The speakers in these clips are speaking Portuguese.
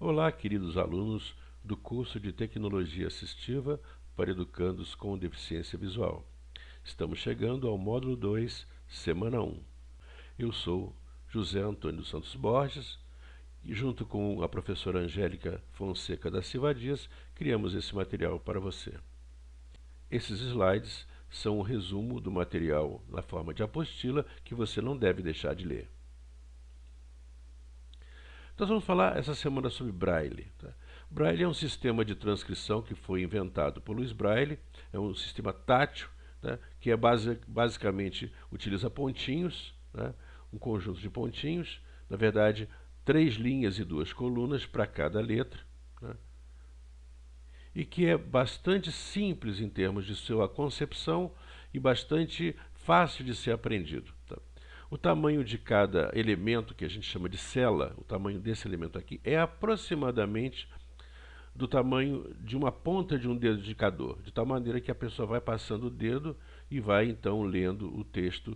Olá, queridos alunos do curso de Tecnologia Assistiva para Educandos com Deficiência Visual. Estamos chegando ao módulo 2, semana 1. Eu sou José Antônio dos Santos Borges e, junto com a professora Angélica Fonseca da Silva Dias, criamos esse material para você. Esses slides são um resumo do material na forma de apostila que você não deve deixar de ler. Nós vamos falar essa semana sobre Braille. Braille é um sistema de transcrição que foi inventado por Louis Braille, é um sistema tátil, que basicamente utiliza pontinhos, um conjunto de pontinhos, na verdade, 3 linhas e 2 colunas para cada letra, e que é bastante simples em termos de sua concepção e bastante fácil de ser aprendido. O tamanho de cada elemento, que a gente chama de cela, o tamanho desse elemento aqui, é aproximadamente do tamanho de uma ponta de um dedo indicador, de tal maneira que a pessoa vai passando o dedo e vai então lendo o texto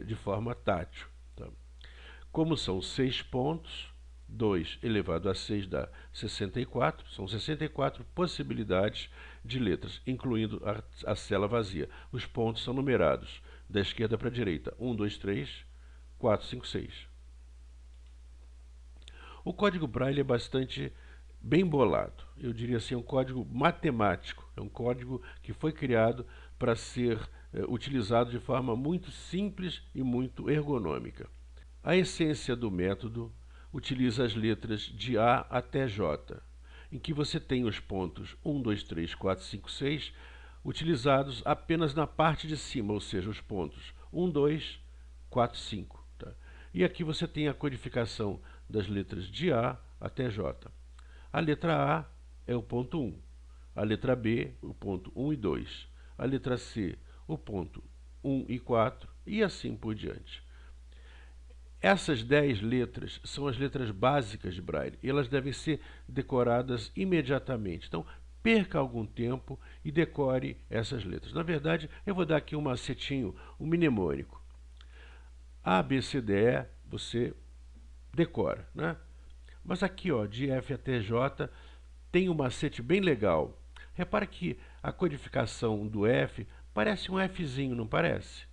de forma tátil. Como são 6 pontos, 2 elevado a 6 dá 64, são 64 possibilidades de letras, incluindo a cela vazia. Os pontos são numerados da esquerda para a direita, 1, 2, 3, 4, 5, 6. O código Braille é bastante bem bolado, eu diria assim, é um código matemático, é um código que foi criado para ser utilizado de forma muito simples e muito ergonômica. A essência do método utiliza as letras de A até J, em que você tem os pontos 1, 2, 3, 4, 5, 6 utilizados apenas na parte de cima, ou seja, os pontos 1, 2, 4, 5. E aqui você tem a codificação das letras de A até J. A letra A é o ponto 1, a letra B, o ponto 1 e 2, a letra C, o ponto 1 e 4, e assim por diante. Essas 10 letras são as letras básicas de Braille e elas devem ser decoradas imediatamente. Então, perca algum tempo e decore essas letras. Na verdade, eu vou dar aqui um macetinho, um mnemônico. A, B, C, D, E, você decora, né? Mas aqui, ó, de F até J, tem um macete bem legal. Repara que a codificação do F parece um Fzinho, não parece?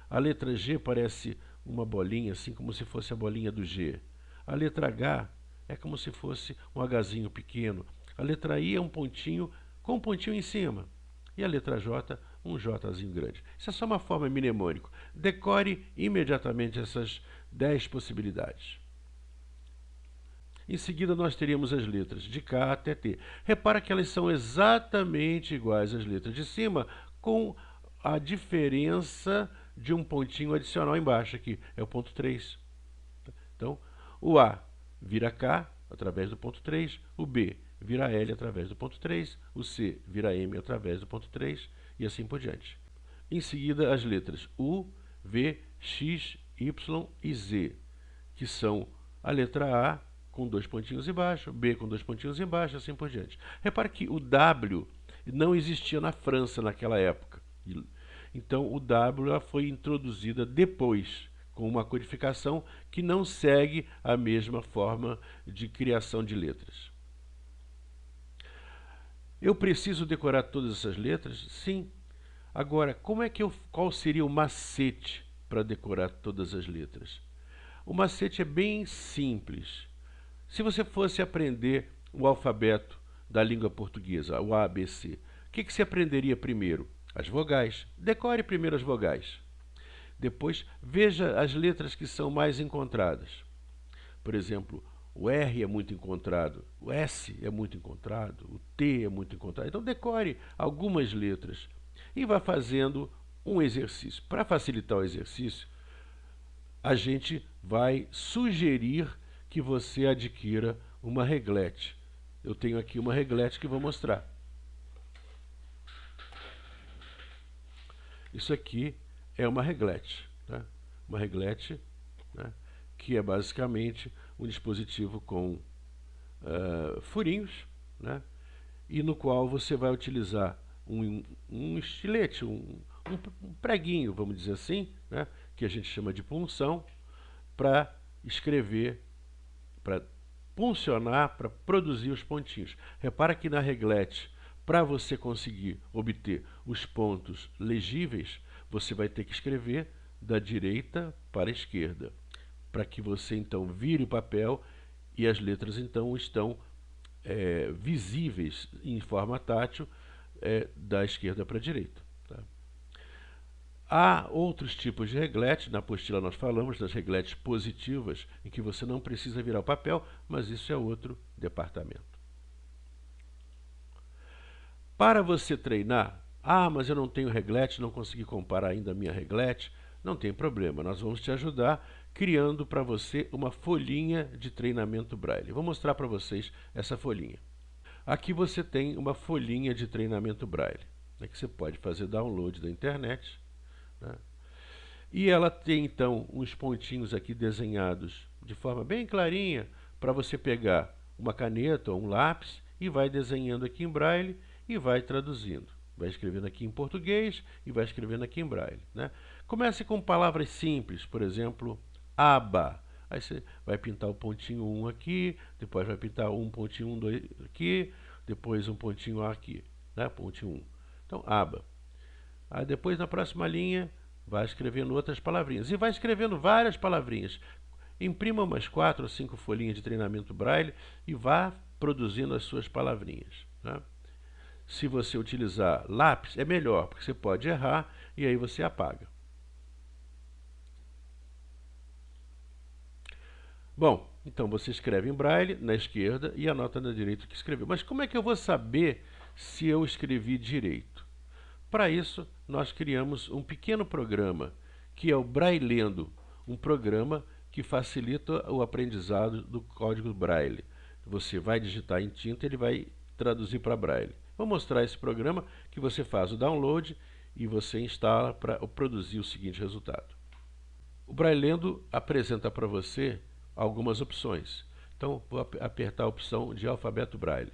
A letra G parece uma bolinha, assim como se fosse a bolinha do G. A letra H é como se fosse um Hzinho pequeno. A letra I é um pontinho com um pontinho em cima. E a letra J, um Jzinho grande. Isso é só uma forma mnemônica. Decore imediatamente essas 10 possibilidades. Em seguida, nós teríamos as letras de K até T. Repara que elas são exatamente iguais às letras de cima, com a diferença de um pontinho adicional embaixo aqui, é o ponto 3. Então, o A vira K através do ponto 3, o B vira L através do ponto 3, o C vira M através do ponto 3 e assim por diante. Em seguida, as letras U, V, X, Y e Z, que são a letra A com 2 pontinhos embaixo, B com 2 pontinhos embaixo, assim por diante. Repare que o W não existia na França naquela época. Então, o W foi introduzida depois, com uma codificação que não segue a mesma forma de criação de letras. Eu preciso decorar todas essas letras? Sim. Agora, qual seria o macete para decorar todas as letras? O macete é bem simples. Se você fosse aprender o alfabeto da língua portuguesa, o A, B, C, o que você aprenderia primeiro? As vogais. Decore primeiro as vogais. Depois, veja as letras que são mais encontradas. Por exemplo, o R é muito encontrado, o S é muito encontrado, o T é muito encontrado. Então, decore algumas letras e vá fazendo um exercício. Para facilitar o exercício, a gente vai sugerir que você adquira uma reglete. Eu tenho aqui uma reglete que vou mostrar. Isso aqui é uma reglete, né? Uma reglete, né, que é basicamente um dispositivo com furinhos, né, e no qual você vai utilizar um estilete, um preguinho, vamos dizer assim, né, que a gente chama de punção, para escrever, para puncionar, para produzir os pontinhos. Repara que na reglete, para você conseguir obter os pontos legíveis, você vai ter que escrever da direita para a esquerda, para que você então vire o papel e as letras então estão visíveis em forma tátil da esquerda para a direita. Tá? Há outros tipos de reglete, na apostila nós falamos das regletes positivas, em que você não precisa virar o papel, mas isso é outro departamento. Para você treinar, mas eu não tenho reglete, não consegui comparar ainda a minha reglete, não tem problema, nós vamos te ajudar criando para você uma folhinha de treinamento Braille. Vou mostrar para vocês essa folhinha. Aqui você tem uma folhinha de treinamento Braille, que você pode fazer download da internet, né? E ela tem então uns pontinhos aqui desenhados de forma bem clarinha para você pegar uma caneta ou um lápis e vai desenhando aqui em Braille e vai traduzindo. Vai escrevendo aqui em português e vai escrevendo aqui em Braille, né? Comece com palavras simples, por exemplo, aba. Aí você vai pintar o pontinho 1 aqui, depois vai pintar um pontinho 1, 2 aqui, depois um pontinho A aqui, né? Pontinho 1. Então, aba. Aí depois na próxima linha vai escrevendo outras palavrinhas. E vai escrevendo várias palavrinhas. Imprima umas 4 ou 5 folhinhas de treinamento Braille e vá produzindo as suas palavrinhas, né? Se você utilizar lápis, é melhor, porque você pode errar e aí você apaga. Bom, então você escreve em Braille na esquerda e anota na direita o que escreveu. Mas como é que eu vou saber se eu escrevi direito? Para isso, nós criamos um pequeno programa, que é o Braillendo, um programa que facilita o aprendizado do código Braille. Você vai digitar em tinta e ele vai traduzir para Braille. Vou mostrar esse programa que você faz o download e você instala para produzir o seguinte resultado. O Braillendo apresenta para você algumas opções. Então, vou apertar a opção de alfabeto Braille.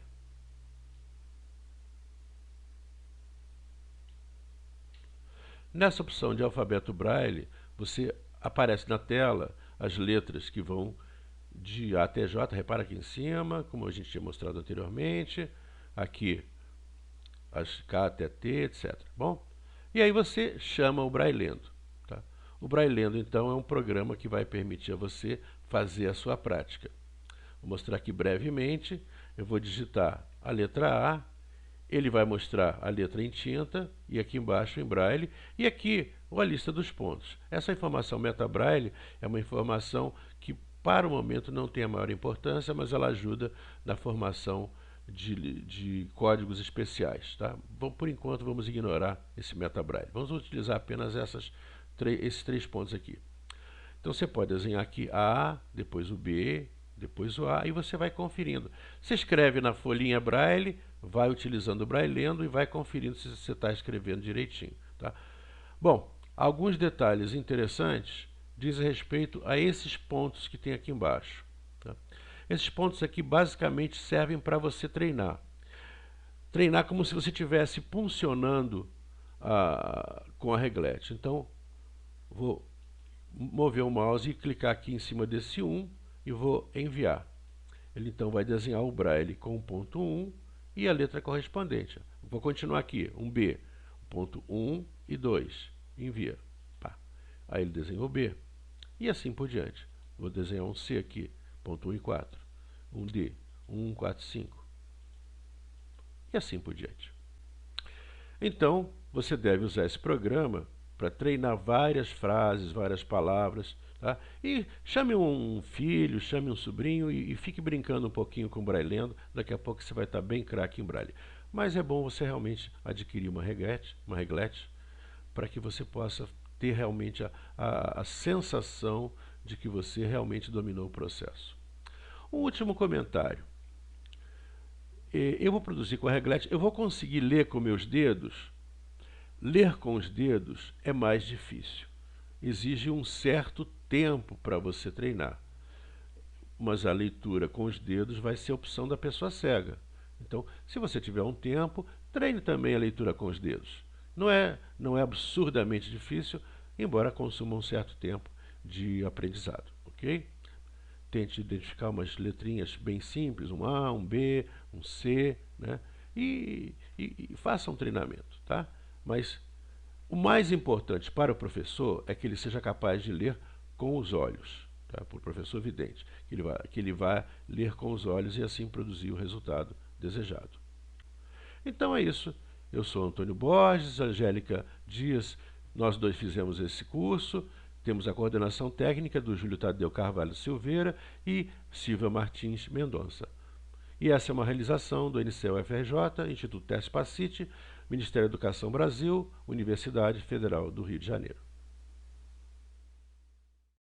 Nessa opção de alfabeto Braille, você aparece na tela as letras que vão de A até J. Repara aqui em cima, como a gente tinha mostrado anteriormente. Aqui, as K até T, etc. Bom? E aí você chama o Braillendo. Tá? O Braillendo, então, é um programa que vai permitir a você fazer a sua prática. Vou mostrar aqui brevemente. Eu vou digitar a letra A, ele vai mostrar a letra em tinta e aqui embaixo em Braille e aqui a lista dos pontos. Essa informação meta-Braille é uma informação que para o momento não tem a maior importância, mas ela ajuda na formação de códigos especiais. Tá? Bom, por enquanto vamos ignorar esse meta-Braille. Vamos utilizar apenas esses 3 pontos aqui. Então você pode desenhar aqui A, depois o B, depois o A, e você vai conferindo. Você escreve na folhinha Braille, vai utilizando o Braillendo e vai conferindo se você está escrevendo direitinho. Tá? Bom, alguns detalhes interessantes dizem respeito a esses pontos que tem aqui embaixo. Tá? Esses pontos aqui basicamente servem para você treinar. Treinar como se você estivesse puncionando com a reglete. Então, vou mover o mouse e clicar aqui em cima desse 1 e vou enviar. Ele então vai desenhar o Braille com o ponto 1 e a letra correspondente. Vou continuar aqui, um B, ponto 1 e 2, envia. Pá. Aí ele desenhou o B e assim por diante. Vou desenhar um C aqui, ponto 1 e 4, um D, 1, 4, 5 e assim por diante. Então, você deve usar esse programa para treinar várias frases, várias palavras, tá? E chame um filho, chame um sobrinho e fique brincando um pouquinho com o Braillendo. Daqui a pouco você vai estar bem craque em Braille. Mas é bom você realmente adquirir uma reglete, para que você possa ter realmente a sensação de que você realmente dominou o processo. Um último comentário. Eu vou produzir com a reglete, eu vou conseguir ler com meus dedos. Ler com os dedos é mais difícil. Exige um certo tempo para você treinar. Mas a leitura com os dedos vai ser a opção da pessoa cega. Então, se você tiver um tempo, treine também a leitura com os dedos. Não é absurdamente difícil, embora consuma um certo tempo de aprendizado. Ok? tente identificar umas letrinhas bem simples, um A, um B, um C, né? E faça um treinamento, tá? Mas o mais importante para o professor é que ele seja capaz de ler com os olhos, tá? Para o professor vidente, que ele vá ler com os olhos e assim produzir o resultado desejado. Então é isso. Eu sou Antônio Borges, Angélica Dias, nós dois fizemos esse curso, temos a coordenação técnica do Júlio Tadeu Carvalho Silveira e Silvia Martins Mendonça. E essa é uma realização do NCE-UFRJ, Instituto Teste Pacite, Ministério da Educação Brasil, Universidade Federal do Rio de Janeiro.